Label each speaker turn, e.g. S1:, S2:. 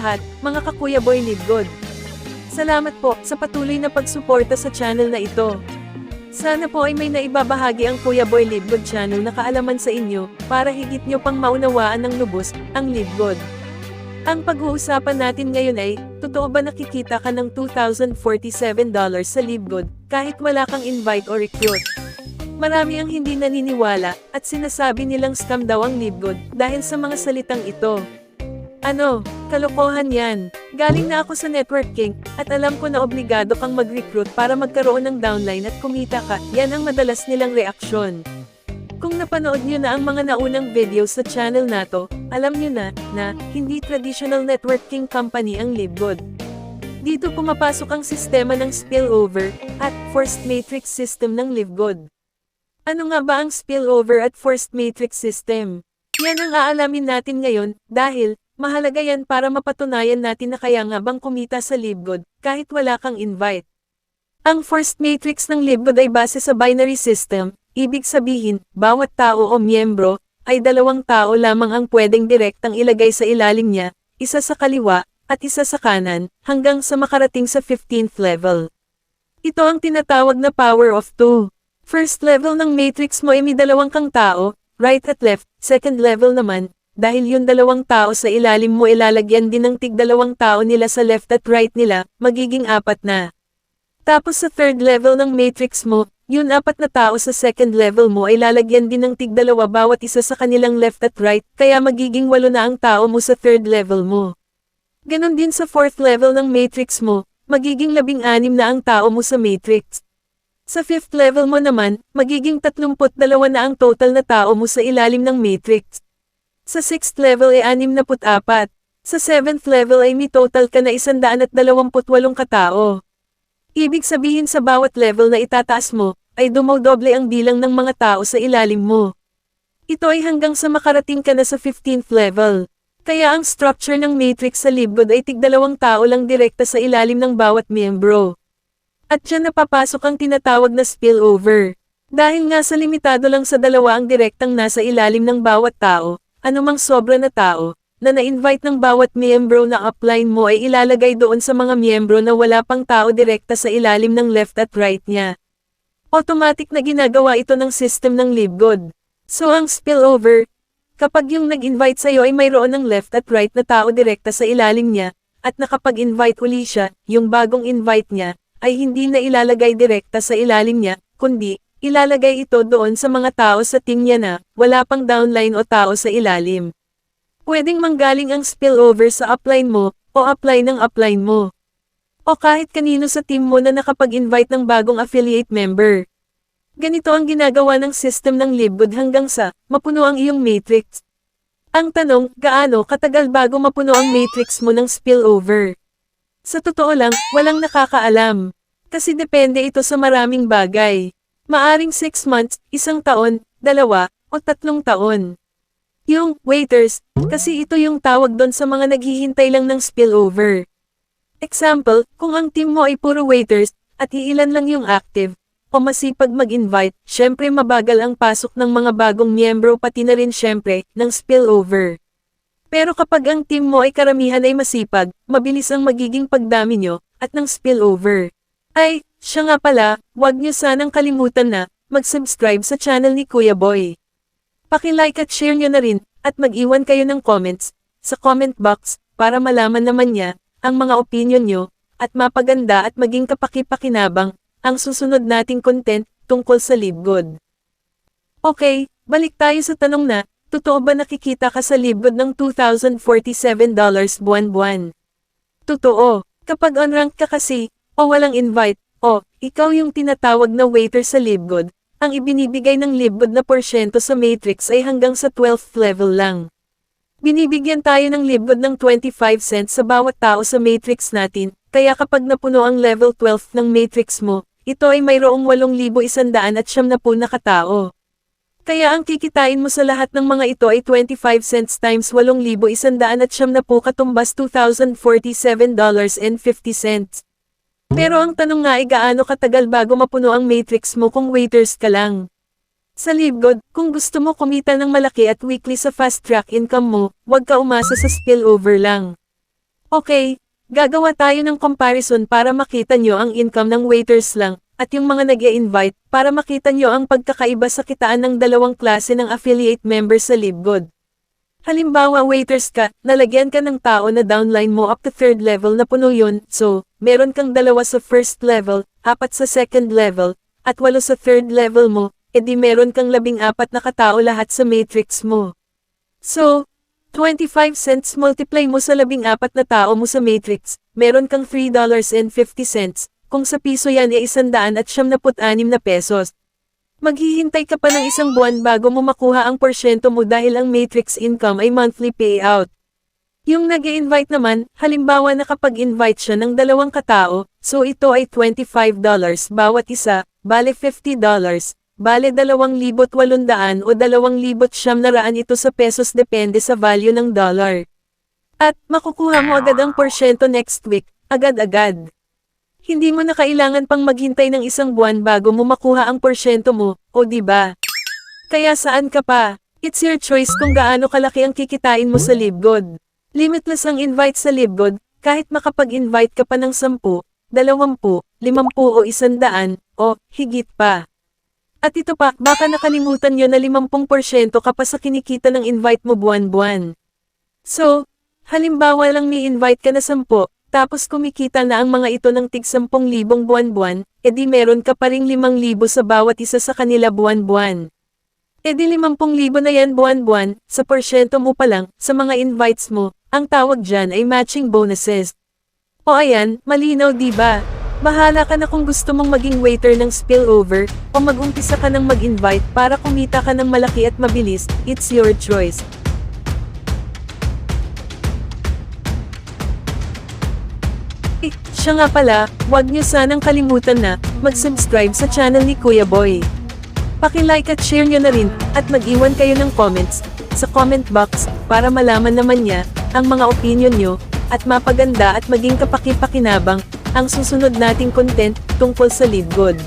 S1: lahat, mga kakuya boy Libgod. Salamat po sa patuloy na pagsuporta sa channel na ito. Sana po ay may naibabahagi ang Kuya Boy Libgod channel na kaalaman sa inyo, para higit nyo pang maunawaan ng lubos, ang Libgod. Ang pag-uusapan natin ngayon ay, totoo ba nakikita ka ng $2,047 sa Libgod, kahit wala kang invite o recruit? Marami ang hindi naniniwala, at sinasabi nilang scam daw ang Libgod, dahil sa mga salitang ito. Ano, kalokohan yan. Galing na ako sa networking, at alam ko na obligado kang mag-recruit para magkaroon ng downline at kumita ka, yan ang madalas nilang reaksyon. Kung napanood nyo na ang mga naunang videos sa channel nato, alam nyo na hindi traditional networking company ang Libgod. Dito pumapasok ang sistema ng spillover, at forced matrix system ng Libgod. Ano nga ba ang spillover at forced matrix system? Yan ang aalamin natin ngayon, dahil, mahalaga yan para mapatunayan natin na kaya nga bang kumita sa Libgod, kahit wala kang invite. Ang forced matrix ng Libgod ay base sa binary system, ibig sabihin, bawat tao o miyembro, ay dalawang tao lamang ang pwedeng direktang ilagay sa ilalim niya, isa sa kaliwa, at isa sa kanan, hanggang sa makarating sa 15th level. Ito ang tinatawag na power of 2. First level ng matrix mo ay may dalawang kang tao, right at left, second level naman, dahil yung dalawang tao sa ilalim mo ilalagyan din ng tig-dalawang tao nila sa left at right nila, magiging 4 na. Tapos sa third level ng matrix mo, yung 4 na tao sa second level mo ay lalagyan din ng tig-2 bawat isa sa kanilang left at right, kaya magiging 8 na ang tao mo sa third level mo. Ganon din sa fourth level ng matrix mo, magiging 16 na ang tao mo sa matrix. Sa fifth level mo naman, magiging 32 na ang total na tao mo sa ilalim ng matrix. Sa 6th level ay 64. Sa 7th level ay may total ka na 128 katao. Ibig sabihin sa bawat level na itataas mo, ay dumodoble ang bilang ng mga tao sa ilalim mo. Ito ay hanggang sa makarating ka na sa 15th level. Kaya ang structure ng matrix sa Libgod ay tig-2 tao lang direkta sa ilalim ng bawat miyembro. At dyan napapasok ang tinatawag na spillover. Dahil nga sa limitado lang sa 2 ang direktang nasa ilalim ng bawat tao, anumang sobra na tao, na na-invite ng bawat miyembro na upline mo ay ilalagay doon sa mga miyembro na wala pang tao direkta sa ilalim ng left at right niya. Automatic na ginagawa ito ng system ng Libgod. So ang spillover, kapag yung nag-invite sa'yo ay mayroon ng left at right na tao direkta sa ilalim niya, at nakapag-invite uli siya, yung bagong invite niya, ay hindi na ilalagay direkta sa ilalim niya, kundi, ilalagay ito doon sa mga tao sa team niya na, wala pang downline o tao sa ilalim. Pwedeng manggaling ang spillover sa upline mo, o upline ng upline mo. O kahit kanino sa team mo na nakapag-invite ng bagong affiliate member. Ganito ang ginagawa ng system ng Libgod hanggang sa, mapuno ang iyong matrix. Ang tanong, gaano katagal bago mapuno ang matrix mo ng spillover? Sa totoo lang, walang nakakaalam. Kasi depende ito sa maraming bagay. Maaring 6 months, 1 taon, 2, o 3 taon. Yung waiters, kasi ito yung tawag doon sa mga naghihintay lang ng spillover. Example, kung ang team mo ay puro waiters, at iilan lang yung active, o masipag mag-invite, syempre mabagal ang pasok ng mga bagong miyembro pati na rin syempre, ng spillover. Pero kapag ang team mo ay karamihan ay masipag, mabilis ang magiging pagdami nyo, at ng spillover. Ay, siya nga pala, huwag nyo sanang kalimutan na, mag-subscribe sa channel ni Kuya Boy. Paki-like at share nyo na rin, at mag-iwan kayo ng comments, sa comment box, para malaman naman niya, ang mga opinion nyo, at mapaganda at maging kapaki-pakinabang, ang susunod nating content, tungkol sa Libgod. Okay, balik tayo sa tanong na, totoo ba nakikita ka sa Libgod ng $2,047 buwan-buwan? Totoo, kapag on-rank ka kasi, o walang invite, o, ikaw yung tinatawag na waiter sa Libgod, ang ibinibigay ng Libgod na porsyento sa matrix ay hanggang sa 12th level lang. Binibigyan tayo ng Libgod ng 25 cents sa bawat tao sa matrix natin, kaya kapag napuno ang level 12 ng matrix mo, ito ay mayroong 8,170 na katao. Kaya ang kikitain mo sa lahat ng mga ito ay 25 cents times 8,170 katumbas $2,047.50. Pero ang tanong nga ay gaano katagal bago mapuno ang matrix mo kung waiters ka lang. Sa Libgod, kung gusto mo kumita ng malaki at weekly sa fast track income mo, huwag ka umasa sa spillover lang. Okay, gagawa tayo ng comparison para makita nyo ang income ng waiters lang, at yung mga nag-i-invite, para makita nyo ang pagkakaiba sa kitaan ng dalawang klase ng affiliate members sa LiveGood. Halimbawa waiters ka, nalagyan ka ng tao na downline mo up to 3rd level na puno yun, so, meron kang 2 sa 1st level, 4 sa 2nd level, at 8 sa 3rd level mo, edi meron kang 14 na katao lahat sa matrix mo. So, 25 cents multiply mo sa 14 na tao mo sa matrix, meron kang $3.50, kung sa piso yan ay 176 na pesos. Maghihintay ka pa ng isang buwan bago mo makuha ang porsyento mo dahil ang matrix income ay monthly payout. Yung nag-i-invite naman, halimbawa nakapag-invite siya ng 2 katao, so ito ay $25 bawat isa, bale $50. Bale 2,800 o 2,900 ito sa pesos depende sa value ng dollar. At, makukuha mo agad ang porsyento next week, agad-agad. Hindi mo na kailangan pang maghintay ng isang buwan bago mo makuha ang porsyento mo, o diba? Kaya saan ka pa? It's your choice kung gaano kalaki ang kikitain mo sa LiveGood. Limitless ang invite sa LiveGood, kahit makapag-invite ka pa ng 10, 20, 50 o 100, o higit pa. At ito pa, baka nakalimutan nyo na 50% ka pa sa kinikita ng invite mo buwan-buwan. So, halimbawa lang ni-invite ka na 10, tapos kumikita na ang mga ito ng tig 10,000 buwan-buwan, edi meron ka pa ring 5,000 sa bawat isa sa kanila buwan-buwan. Edi 50,000 na yan buwan-buwan, sa porsyento mo pa lang, sa mga invites mo, ang tawag dyan ay matching bonuses. O ayan, malinaw diba? Bahala ka na kung gusto mong maging waiter ng spillover, o mag-umpisa ka ng mag-invite para kumita ka ng malaki at mabilis, it's your choice. Siya nga pala, huwag niyo sanang kalimutan na, mag-subscribe sa channel ni Kuya Boy. Paki-like at share niyo na rin, at mag-iwan kayo ng comments, sa comment box, para malaman naman niya, ang mga opinion niyo, at mapaganda at maging kapaki-pakinabang, ang susunod nating content, tungkol sa LiveGood.